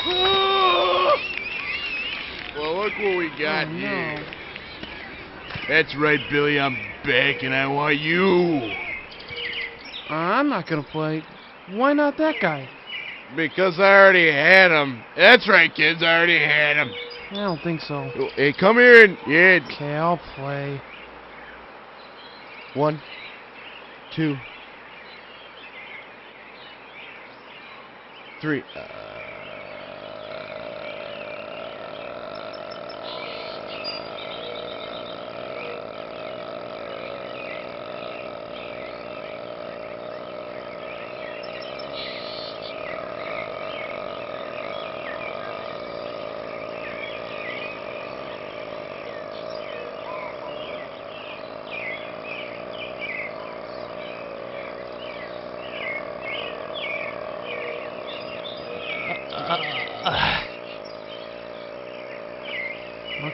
Well, look what we got no. here. That's right, Billy. I'm back, and I want you. I'm not gonna play. Why not that guy? Because I already had him. That's right, kids. I already had him. I don't think so. Hey, come here and... Yeah. Okay, I'll play. 1, 2, 3.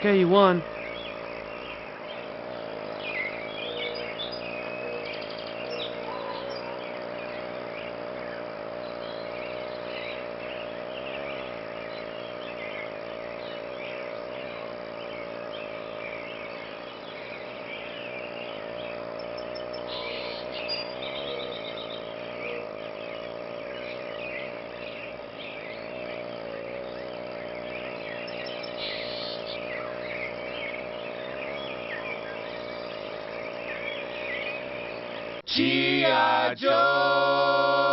Okay, you won. G.I. Joe!